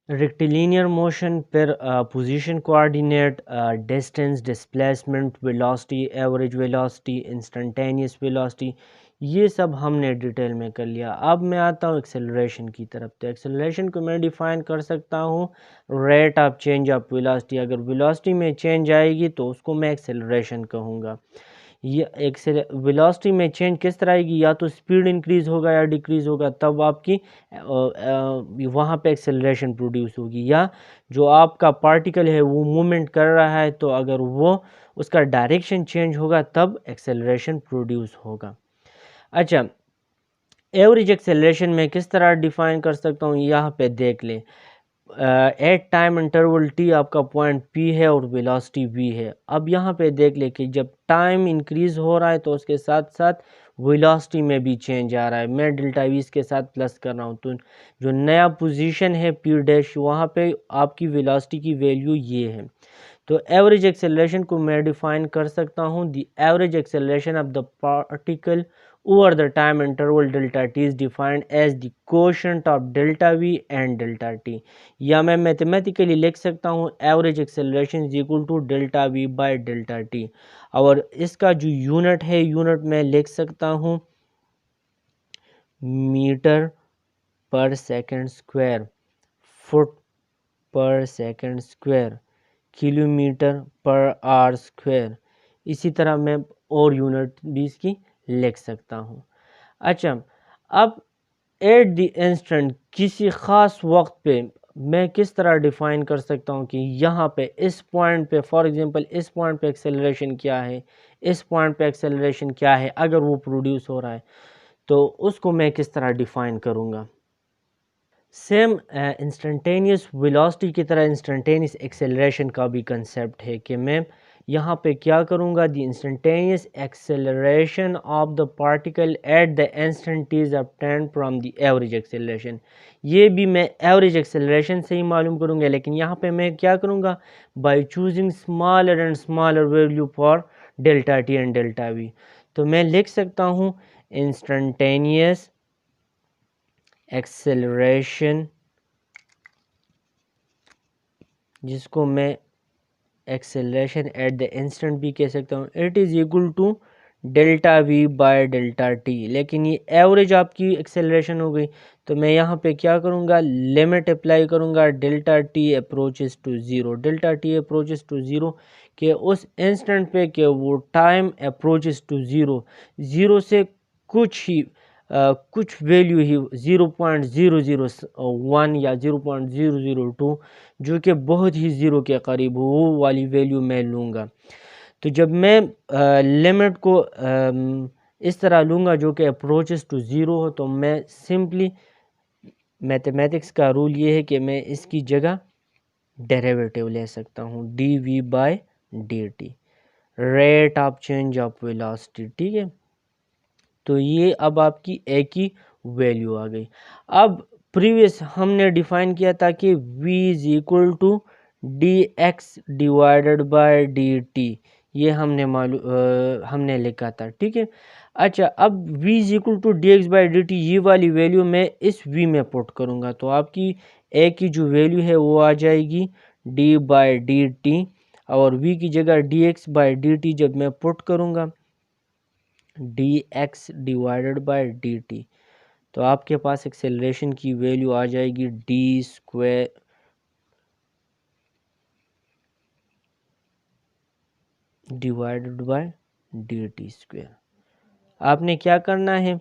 Rectilinear motion, फिर position coordinate, distance, displacement, velocity, average velocity, instantaneous velocity, ये सब हमने डिटेल में कर लिया। अब मैं आता हूँ एक्सेलरेशन की तरफ। तो एक्सेलरेशन को मैं डिफाइन कर सकता हूँ rate of change of velocity. अगर वेलोसिटी में चेंज आएगी तो उसको मैं एक्सेलरेशन कहूँगा। ये एक्सेल वेलोसिटी में चेंज किस तरह आएगी, या तो स्पीड इंक्रीज होगा या डिक्रीज होगा, तब आपकी वहाँ पे एक्सेलरेशन प्रोड्यूस होगी। या जो आपका पार्टिकल है वो मूवमेंट कर रहा है, तो अगर वो उसका डायरेक्शन चेंज होगा तब एक्सेलरेशन प्रोड्यूस होगा। अच्छा, एवरेज एक्सेलरेशन में किस तरह डिफाइन कर सकता हूँ, यहाँ पे देख लें। एट टाइम इंटरवल टी आपका पॉइंट पी है और वेलोसिटी वी है। अब यहाँ पे देख ले कि जब टाइम इंक्रीज हो रहा है तो उसके साथ साथ वेलोसिटी में भी चेंज आ रहा है। मैं डेल्टा वी के साथ प्लस कर रहा हूँ, तो जो नया पोजीशन है पी डैश, वहाँ पे आपकी वेलोसिटी की वैल्यू ये है। तो एवरेज एक्सेलरेशन को मैं डिफाइन कर सकता हूँ, the average acceleration of the particle over the time interval delta t is defined as the quotient of delta v and delta t। या मैं मैथमेटिकली लिख सकता हूँ average acceleration is equal to delta v by delta t. और इसका जो unit है, unit में लिख सकता हूँ metre per second square, foot पर second square, kilometre per hour square. इसी तरह मैं और यूनिट भी इसकी लिख सकता हूँ। अच्छा, अब एट द इंस्टेंट, किसी ख़ास वक्त पे मैं किस तरह डिफ़ाइन कर सकता हूँ कि यहाँ पे इस पॉइंट पे, फॉर एग्जांपल इस पॉइंट पे एक्सेलरेशन क्या है, इस पॉइंट पे एक्सेलरेशन क्या है, अगर वो प्रोड्यूस हो रहा है तो उसको मैं किस तरह डिफ़ाइन करूँगा। सेम इंस्टेंटेनियस वेलोसिटी की तरह इंस्टेंटेनियस एक्सेलरेशन का भी कंसेप्ट है कि मैं यहाँ पे क्या करूँगा, the instantaneous acceleration of the particle at the instant is obtained from the average acceleration. ये भी मैं एवरेज एक्सेलरेशन से ही मालूम करूँगा, लेकिन यहाँ पे मैं क्या करूँगा, by choosing smaller and smaller value for delta T and delta we. तो मैं लिख सकता हूँ इंस्टेंटेनियस एक्सेलरेशन, जिसको मैं एक्सेलरेशन एट द इंस्टेंट भी कह सकता हूँ, it is equal to delta v by delta t. लेकिन ये एवरेज आपकी एक्सेलरेशन हो गई, तो मैं यहाँ पे क्या करूँगा, लिमिट अप्लाई करूँगा, delta t approaches to zero, delta t approaches to zero, कि उस इंस्टेंट पे कि वो time approaches to zero, zero से कुछ ही कुछ वैल्यू ही 0.001 या 0.002, जो कि बहुत ही ज़ीरो के करीब हो, वो वाली वैल्यू मैं लूँगा। तो जब मैं लिमिट को इस तरह लूँगा जो कि अप्रोचेस टू ज़ीरो हो, तो मैं सिंपली मैथमेटिक्स का रूल ये है कि मैं इसकी जगह डेरिवेटिव ले सकता हूँ, d v by d t, rate of change of velocity. ठीक है, तो ये अब आपकी एक ही वैल्यू आ गई। अब प्रीवियस हमने डिफाइन किया था कि v is equal to d x divided by d t, ये हमने लिखा था। ठीक है, अच्छा, अब v is equal to d x by d t, ये वाली वैल्यू मैं इस v में पुट करूँगा, तो आपकी a की जो वैल्यू है वो आ जाएगी d बाई डी टी, और v की जगह D x by d T जब मैं पुट करूँगा D x divided by d t, तो आपके पास एक्सेलरेशन की वैल्यू आ जाएगी D square divided by d t square. आपने क्या करना है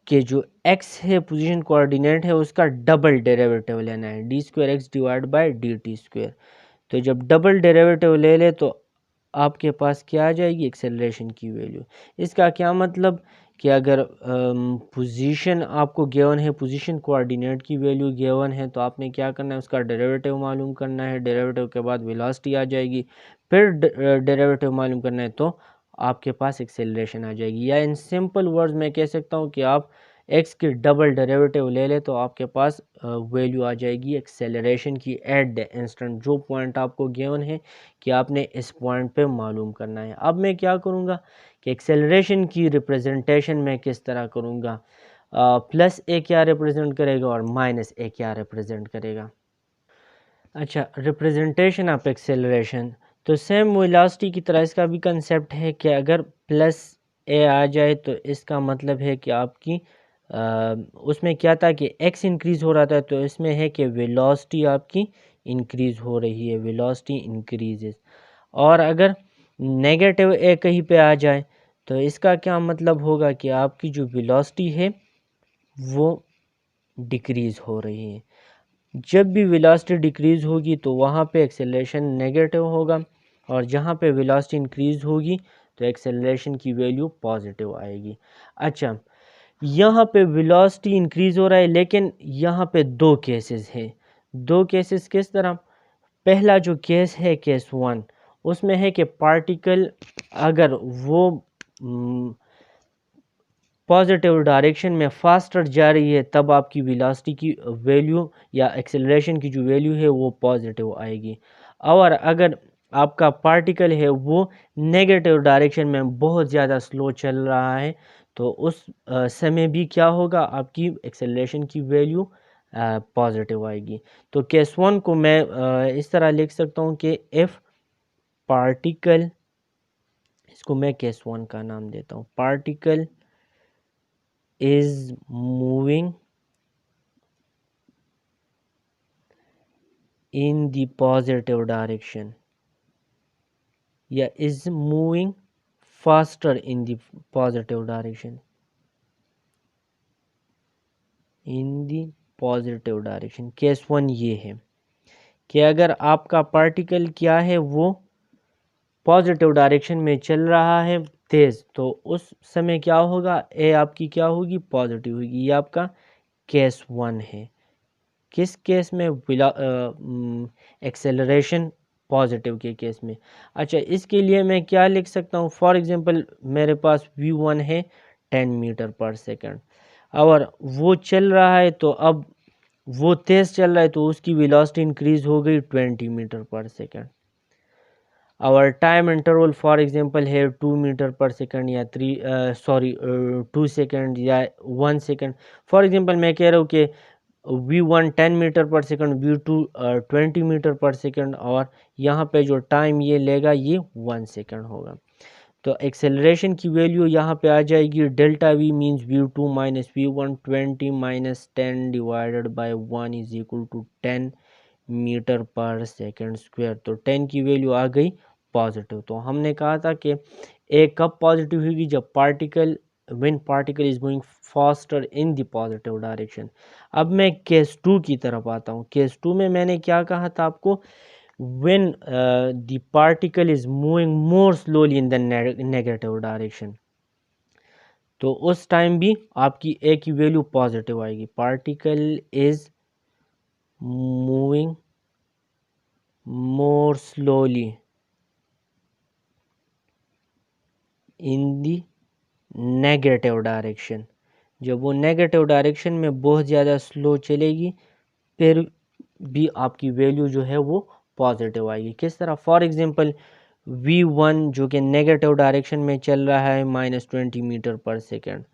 कि जो x है पोजीशन कोऑर्डिनेट है, उसका डबल डेरिवेटिव लेना है, D square x divide by d t square. तो जब डबल डेरिवेटिव ले ले तो आपके पास क्या आ जाएगी, एक्सेलरेशन की वैल्यू। इसका क्या मतलब कि अगर पोजीशन आपको गिवन है, पोजीशन कोऑर्डिनेट की वैल्यू गिवन है, तो आपने क्या करना है, उसका डेरिवेटिव मालूम करना है, डेरिवेटिव के बाद वेलोसिटी आ जाएगी, फिर डेरिवेटिव मालूम करना है तो आपके पास एक्सेलरेशन आ जाएगी। या इन सिंपल वर्ड्स में कह सकता हूँ कि आप x की डबल डेरिवेटिव ले ले तो आपके पास वैल्यू आ जाएगी एक्सेलरेशन की एट द इंस्टेंट, जो पॉइंट आपको गिवन है कि आपने इस पॉइंट पे मालूम करना है। अब मैं क्या करूँगा कि एक्सेलरेशन की रिप्रेजेंटेशन मैं किस तरह करूँगा, प्लस ए क्या रिप्रेजेंट करेगा और माइनस ए क्या रिप्रेजेंट करेगा। अच्छा, रिप्रेजेंटेशन ऑफ एक्सेलरेशन, तो सेम वेलोसिटी की तरह इसका भी कंसेप्ट है कि अगर प्लस ए आ जाए तो इसका मतलब है कि आपकी उसमें क्या था कि एक्स इंक्रीज़ हो रहा था, तो इसमें है कि वेलोसिटी आपकी इंक्रीज़ हो रही है, वेलोसिटी इंक्रीजेस। और अगर नेगेटिव ए कहीं पे आ जाए तो इसका क्या मतलब होगा कि आपकी जो वेलोसिटी है वो डिक्रीज़ हो रही है। जब भी वेलोसिटी डिक्रीज़ होगी तो वहाँ पे एक्सेलरेशन नेगेटिव होगा, और जहाँ पे वेलोसिटी इंक्रीज़ होगी तो एक्सेलरेशन की वैल्यू पॉजिटिव आएगी। अच्छा, यहाँ पे वेलोसिटी इंक्रीज़ हो रहा है, लेकिन यहाँ पे दो केसेस हैं। दो केसेस किस तरह? पहला जो केस है केस वन, उसमें है कि पार्टिकल अगर वो पॉजिटिव डायरेक्शन में फास्टर जा रही है तब आपकी वेलोसिटी की वैल्यू या एक्सेलरेशन की जो वैल्यू है वो पॉजिटिव आएगी। और अगर आपका पार्टिकल है वो नेगेटिव डायरेक्शन में बहुत ज़्यादा स्लो चल रहा है तो उस समय भी क्या होगा, आपकी एक्सेलरेशन की वैल्यू पॉजिटिव आएगी। तो केस वन को मैं इस तरह लिख सकता हूँ कि इफ़ पार्टिकल, इसको मैं केस वन का नाम देता हूँ, particle is moving in the positive direction या is moving faster in the positive direction, in the positive direction। Case one ये है कि अगर आपका पार्टिकल क्या है वो पॉजिटिव डायरेक्शन में चल रहा है तेज, तो उस समय क्या होगा, ए आपकी क्या होगी, पॉजिटिव होगी। ये आपका केस वन है। किस केस में? एक्सेलरेशन पॉजिटिव के केस में। अच्छा, इसके लिए मैं क्या लिख सकता हूँ? फॉर एग्जांपल मेरे पास v1 है 10 मीटर पर सेकंड, और वो चल रहा है, तो अब वो तेज़ चल रहा है तो उसकी वेलोसिटी इंक्रीज हो गई 20 मीटर पर सेकंड। और टाइम इंटरवल फॉर एग्जांपल है 2 मीटर पर सेकंड या 2 सेकंड या 1 सेकंड। फॉर एग्जांपल मैं कह रहा हूँ कि v1 10 metre per second, v2 20 metre per second, और यहाँ पे जो टाइम ये लेगा ये 1 सेकंड होगा। तो एक्सेलरेशन की वैल्यू यहाँ पे आ जाएगी delta v means v2 minus v1, 20 minus 10 divided by 1 is equal to 10 metre per second square. तो 10 की वैल्यू आ गई पॉजिटिव। तो हमने कहा था कि ए कब पॉजिटिव होगी, जब particle, when particle is moving faster in the positive direction. अब मैं केस टू की तरफ आता हूँ। केस टू में मैंने क्या कहा था आपको, when the particle is moving more slowly in the negative direction, तो उस टाइम भी आपकी ए की वैल्यू पॉजिटिव आएगी। Particle is moving more slowly in the negative direction, जब वो नेगेटिव डायरेक्शन में बहुत ज़्यादा स्लो चलेगी फिर भी आपकी वैल्यू जो है वो पॉजिटिव आएगी। किस तरह? फॉर एग्जांपल v1 जो कि नेगेटिव डायरेक्शन में चल रहा है -20 मीटर पर सेकंड,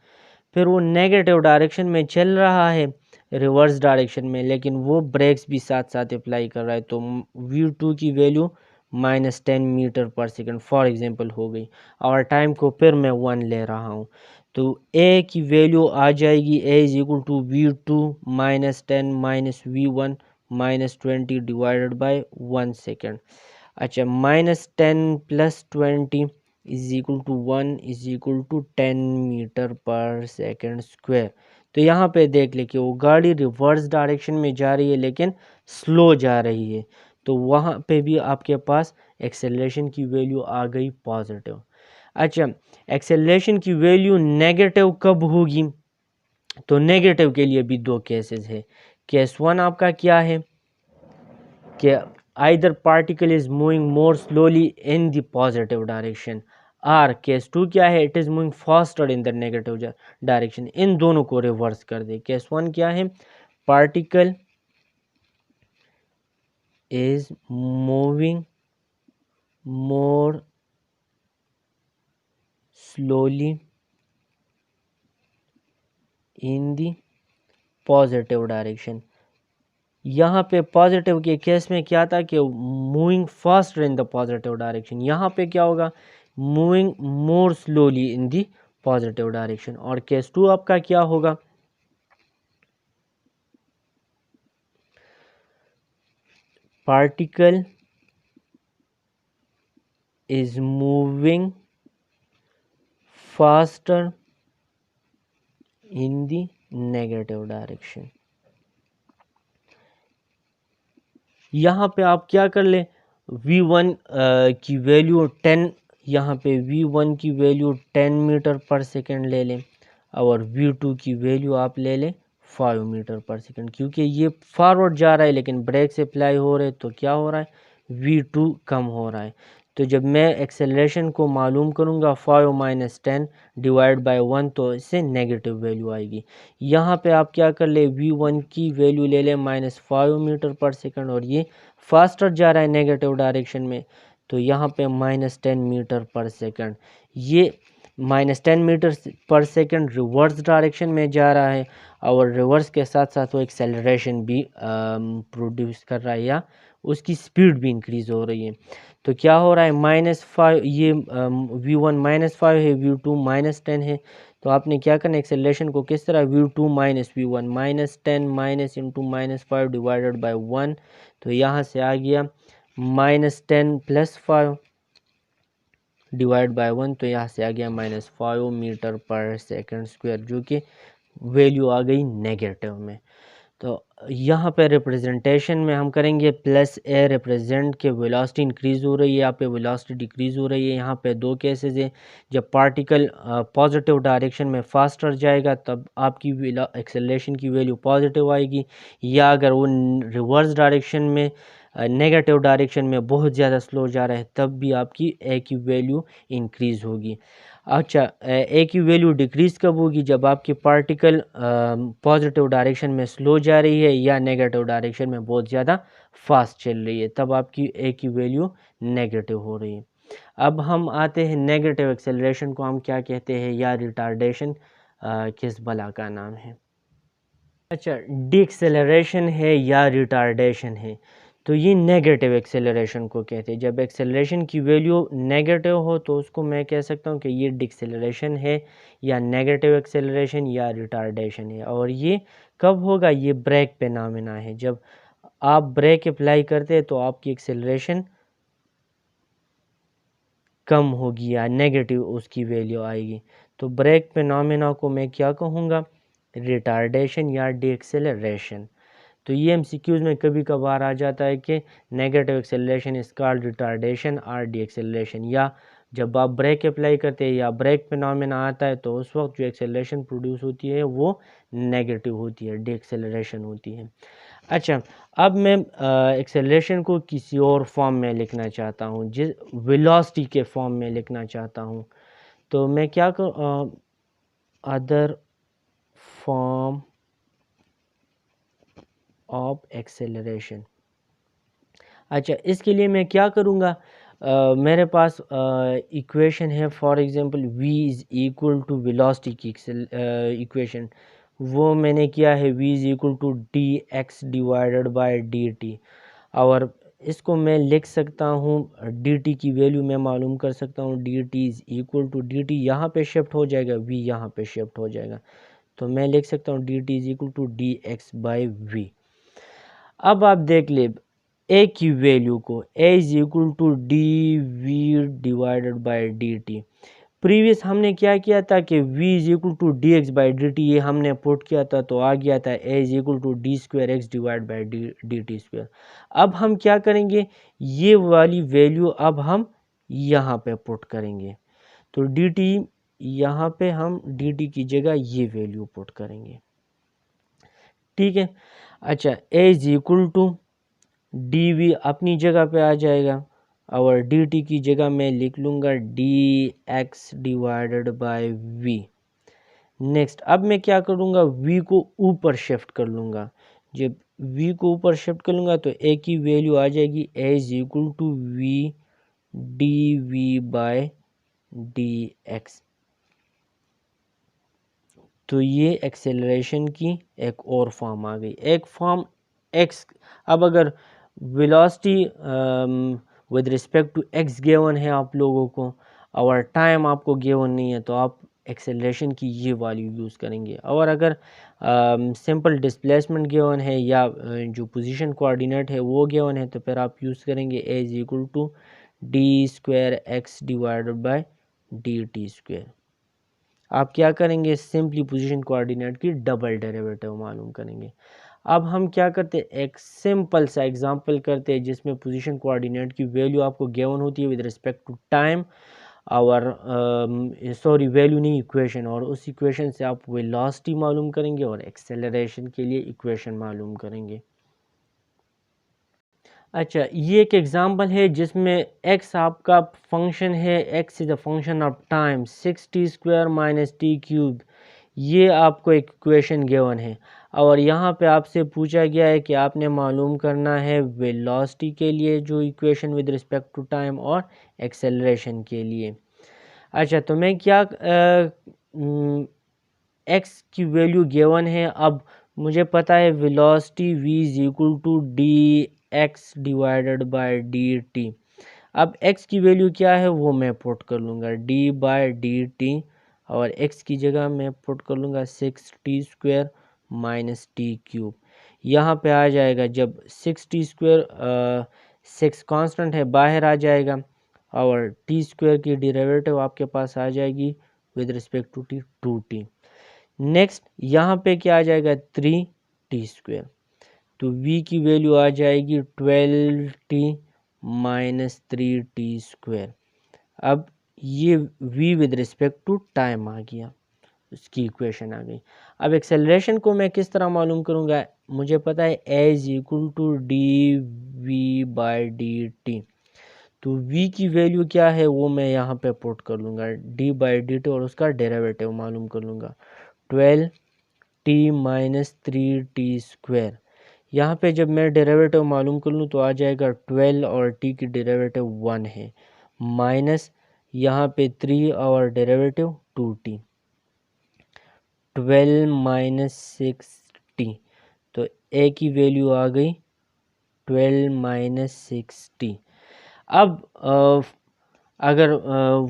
फिर वो नेगेटिव डायरेक्शन में चल रहा है रिवर्स डायरेक्शन में, लेकिन वो ब्रेक्स भी साथ साथ अप्लाई कर रहा है, तो v2 की value -10 metre per second for example हो गई, और टाइम को फिर मैं 1 ले रहा हूँ, तो a की वैल्यू आ जाएगी a is equal to v2 -10 minus v1 -20 divided by 1 second. अच्छा, -10 plus 20 is equal to 1 is equal to 10 metre per second square. तो यहाँ पे देख ले कि वो गाड़ी रिवर्स डायरेक्शन में जा रही है लेकिन स्लो जा रही है, तो वहाँ पे भी आपके पास एक्सेलरेशन की वैल्यू आ गई पॉजिटिव। अच्छा, एक्सेलरेशन की वैल्यू नेगेटिव कब होगी? तो नेगेटिव के लिए भी दो केसेस है। केस वन आपका क्या है कि either particle is moving more slowly in the positive direction, और केस टू क्या है, it is moving faster in the negative direction. इन दोनों को रिवर्स कर दे। केस वन क्या है, particle is moving more slowly in the positive direction, यहाँ पे पॉजिटिव के केस में क्या था कि moving faster in the positive direction, यहाँ पे क्या होगा, moving more slowly in the positive direction. और केस 2 आपका क्या होगा, particle is moving faster in the negative direction. यहाँ पे आप क्या कर ले, V1 की वैल्यू 10, यहाँ पे V1 की वैल्यू 10 मीटर पर सेकंड ले लें और V2 की वैल्यू आप ले लें 5 मीटर पर सेकंड। क्योंकि ये फॉरवर्ड जा रहा है लेकिन ब्रेक से अप्लाई हो रहे, तो क्या हो रहा है, V2 कम हो रहा है। तो जब मैं एक्सेलरेशन को मालूम करूँगा 5 माइनस 10 डिवाइड बाय 1, तो इससे नेगेटिव वैल्यू आएगी। यहाँ पे आप क्या कर ले, V1 की वैल्यू ले लें -5 मीटर पर सेकंड और ये फास्टर जा रहा है नेगेटिव डायरेक्शन में, तो यहाँ पे -10 मीटर पर सेकंड। ये -10 metre per second reverse direction में जा रहा है और रिवर्स के साथ साथ वो एक्सेलरेशन भी प्रोड्यूस कर रहा है या उसकी स्पीड भी इंक्रीज हो रही है। तो क्या हो रहा है, -5, ये V1 -5 है, V2 -10 है। तो आपने क्या करना है, एक्सेलरेशन को किस तरह, V2 minus V1 -10 minus into -5 divided by 1, तो यहाँ से आ गया -10 प्लस 5 डिवाइड बाय 1, तो यहाँ से आ गया -5 मीटर पर सेकंड स्क्वायर, जो कि वैल्यू आ गई नेगेटिव में। तो यहाँ पे रिप्रेजेंटेशन में हम करेंगे +a रिप्रेजेंट के वेलोसिटी इंक्रीज़ हो रही है, यहाँ पे वेलोसिटी डिक्रीज़ हो रही है। यहाँ पे दो केसेस हैं, जब पार्टिकल पॉजिटिव डायरेक्शन में फास्टर जाएगा तब आपकी एक्सेलरेशन की वैल्यू पॉजिटिव आएगी, या अगर वो रिवर्स डायरेक्शन में नेगेटिव डायरेक्शन में बहुत ज़्यादा स्लो जा रहा है तब भी आपकी ए की वैल्यू इंक्रीज़ होगी। अच्छा, ए की वैल्यू डिक्रीज़ कब होगी, जब आपकी पार्टिकल पॉजिटिव डायरेक्शन में स्लो जा रही है या नेगेटिव डायरेक्शन में बहुत ज़्यादा फास्ट चल रही है, तब आपकी ए की वैल्यू नेगेटिव हो रही है। अब हम आते हैं नेगेटिव एक्सेलरेशन को हम क्या कहते हैं, या रिटार्डेशन किस बला का नाम है। अच्छा, डिक्सेलरेशन है या रिटार्डेशन है, तो ये नेगेटिव एक्सेलरेशन को कहते हैं। जब एक्सेलरेशन की वैल्यू नेगेटिव हो तो उसको मैं कह सकता हूँ कि ये डिक्सेलरेशन है या नेगेटिव एक्सेलरेशन या रिटार्डेशन है। और ये कब होगा, ये ब्रेक फिनोमेना है। जब आप ब्रेक अप्लाई करते हैं तो आपकी एक्सेलरेशन कम होगी या नेगेटिव उसकी वैल्यू आएगी। तो ब्रेक फिनोमेना को मैं क्या कहूँगा, रिटार्डेशन या डिक्सेलरेशन। तो ये एमसीक्यूज में कभी कभार आ जाता है कि negative acceleration is called retardation और डिएक्सेलरेशन, या जब आप ब्रेक अप्लाई करते हैं या ब्रेक फिनोमेना आता है तो उस वक्त जो एक्सेलरेशन प्रोड्यूस होती है वो नेगेटिव होती है, डिएक्सेलरेशन होती है। अच्छा, अब मैं एक्सेलरेशन को किसी और फॉर्म में लिखना चाहता हूँ, जिस वेलोसिटी के फॉर्म में लिखना चाहता हूँ, तो मैं क्या कर, अदर फॉर्म ऑफ एक्सेलरेशन। अच्छा, इसके लिए मैं क्या करूँगा, मेरे पास इक्वेशन है, for example v is equal to velocity की इक्वेशन, वो मैंने किया है v is equal to dx divided by dt। और इसको मैं लिख सकता हूँ, dt की वैल्यू मैं मालूम कर सकता हूँ, dt is equal to dt यहाँ पे शिफ्ट हो जाएगा, v यहाँ पे शिफ्ट हो जाएगा, तो मैं लिख सकता हूँ dt is equal to dx by v। अब आप देख ले ए की वैल्यू को, a is equal to d v divided by d t. Previous हमने क्या किया था कि v is equal to d x by d t, ये हमने पुट किया था तो आ गया था a is equal to d square x divide by d t square. अब हम क्या करेंगे, ये वाली वैल्यू अब हम यहाँ पे पुट करेंगे, तो डी टी यहाँ पे हम डी टी की जगह ये वैल्यू पुट करेंगे, ठीक है। अच्छा, a is equal to d v अपनी जगह पे आ जाएगा और डी टी की जगह मैं लिख लूँगा d x divided by v. Next, अब मैं क्या करूँगा, v को ऊपर शिफ्ट कर लूँगा। जब v को ऊपर शिफ्ट कर लूँगा तो a की वैल्यू आ जाएगी a is equal to v d v by d x. तो ये एक्सेलरेशन की एक और फॉर्म आ गई। एक फॉर्म एक्स, अब अगर velocity with respect to x given है आप लोगों को और टाइम आपको गिवन नहीं है, तो आप एक्सेलरेशन की ये वैल्यू यूज़ करेंगे। और अगर सिंपल डिस्प्लेसमेंट गिवन है या जो पोजीशन कोऑर्डिनेट है वो गिवन है, तो फिर आप यूज़ करेंगे a is equal to d square x divided by d t square. आप क्या करेंगे, सिंपली पोजीशन कोऑर्डिनेट की डबल डेरिवेटिव मालूम करेंगे। अब हम क्या करते हैं, एक सिंपल सा एग्जांपल करते हैं जिसमें पोजीशन कोऑर्डिनेट की वैल्यू आपको गिवन होती है विद रिस्पेक्ट टू टाइम और सॉरी वैल्यू नहीं, इक्वेशन, और उस इक्वेशन से आप वेलोसिटी मालूम करेंगे और एक्सेलरेशन के लिए इक्वेशन मालूम करेंगे। अच्छा, ये एक एग्जांपल है जिसमें x आपका फंक्शन है, x is a function of time 6t square minus T cube, ये आपको एक इक्वेशन गिवन है और यहाँ पे आपसे पूछा गया है कि आपने मालूम करना है वेलोसिटी के लिए जो equation with respect to time और एक्सेलरेशन के लिए। अच्छा, तो मैं क्या एक्स की वैल्यू गिवन है, अब मुझे पता है velocity v is equal to d x divided by d t. अब x की वैल्यू क्या है वो मैं पुट कर लूँगा d बाय डी टी, और x की जगह मैं पुट कर लूँगा 6t square minus T cube. यहाँ पे आ जाएगा जब 6t स्क्वायर 6 कांस्टेंट है बाहर आ जाएगा और t स्क्वायर की डेरिवेटिव आपके पास आ जाएगी with respect to t 2t। Next यहाँ पे क्या आ जाएगा 3t स्क्वायर, तो v की वैल्यू आ जाएगी 12t माइनस 3t स्क्वायर। अब ये v with respect to time आ गया, उसकी इक्वेशन आ गई। अब एक्सेलरेशन को मैं किस तरह मालूम करूँगा, मुझे पता है a is equal to d v by d t, तो v की वैल्यू क्या है वो मैं यहाँ पे पुट कर लूँगा d बाई डी टी और उसका डेरिवेटिव मालूम कर लूँगा 12t माइनस 3t स्क्वायर। यहाँ पे जब मैं डेरिवेटिव मालूम कर लूँ तो आ जाएगा 12 और t की डेरिवेटिव 1 है, माइनस यहाँ पे 3 और डेरिवेटिव 2t, 12 माइनस 6t, तो a की वैल्यू आ गई 12 माइनस 6t। अब अगर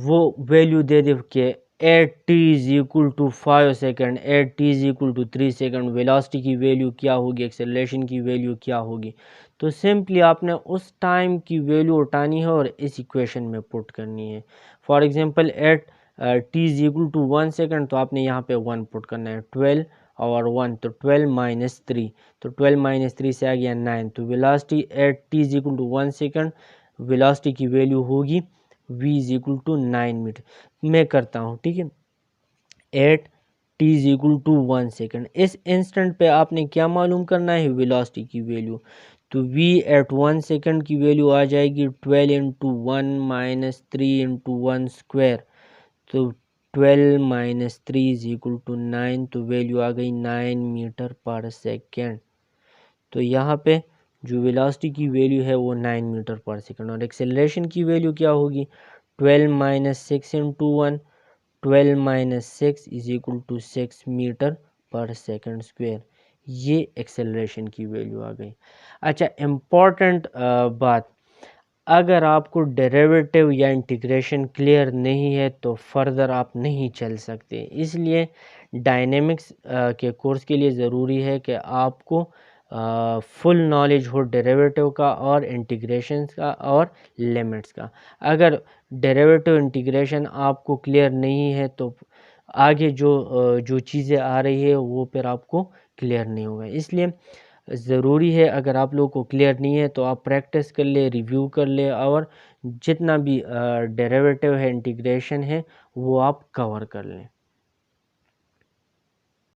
वो वैल्यू दे दे कि at t is equal to 5 second, at t is equal to 3 second, velocity की वैल्यू क्या होगी, एक्सेलरेशन की वैल्यू क्या होगी, तो सिंपली आपने उस टाइम की वैल्यू उठानी है और इस इक्वेशन में पुट करनी है। For example at t is equal to 1 second, तो आपने यहाँ पे 1 पुट करना है, 12 और 1 तो 12 माइनस 3, तो 12 माइनस 3 से आ गया 9, तो velocity at t is equal to 1 second, velocity की वैल्यू होगी v is equal to 9 metre. मैं करता हूँ, ठीक है, at t is equal to 1 second, इस इंस्टेंट पे आपने क्या मालूम करना है, वेलोसिटी की वैल्यू, तो v एट 1 सेकेंड की वैल्यू आ जाएगी 12 इंटू 1 माइनस 3 इंटू 1 स्क्वायर, तो 12 माइनस 3 इज इक्वल टू 9, तो वैल्यू आ गई 9 मीटर पर सेकेंड। तो यहाँ पे जो वेलोसिटी की वैल्यू है वो 9 मीटर पर सेकंड, और एक्सेलरेशन की वैल्यू क्या होगी 12 minus 6 into 1, 12 minus 6 is equal to 6 metre per second square, ये एक्सेलरेशन की वैल्यू आ गई। अच्छा, इम्पॉर्टेंट बात, अगर आपको डेरिवेटिव या इंटीग्रेशन क्लियर नहीं है तो फर्दर आप नहीं चल सकते, इसलिए डायनेमिक्स के कोर्स के लिए ज़रूरी है कि आपको फुल नॉलेज हो डेरिवेटिव का और इंटीग्रेशंस का और लिमिट्स का। अगर डेरिवेटिव इंटीग्रेशन आपको क्लियर नहीं है तो आगे जो चीज़ें आ रही है वो फिर आपको क्लियर नहीं होगा, इसलिए ज़रूरी है अगर आप लोगों को क्लियर नहीं है तो आप प्रैक्टिस कर ले, रिव्यू कर ले और जितना भी डेरिवेटिव है, इंटीग्रेशन है, वो आप कवर कर लें।